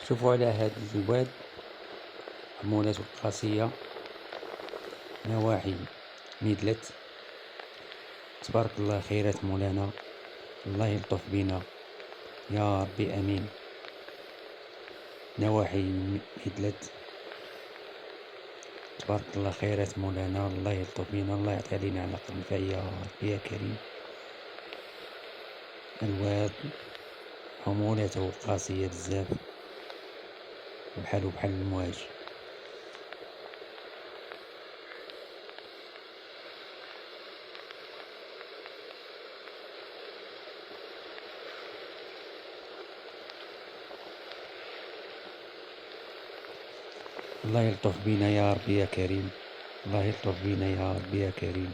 شوفوا على هاد الواد مولات القاسية نواحي ميدلت. تبارك الله خيرات مولانا، الله يلطف بينا يا ربي امين. نواحي ميدلت تبارك الله خيرات مولانا، الله يلطف بينا، الله يعطي علينا على قلبه يا ربي يا كريم. الواد مولاتو قاسية بزاف وبحالو بحال المواج. الله يلطف بينا يا ربي يا كريم، الله يلطف بينا يا ربي يا كريم.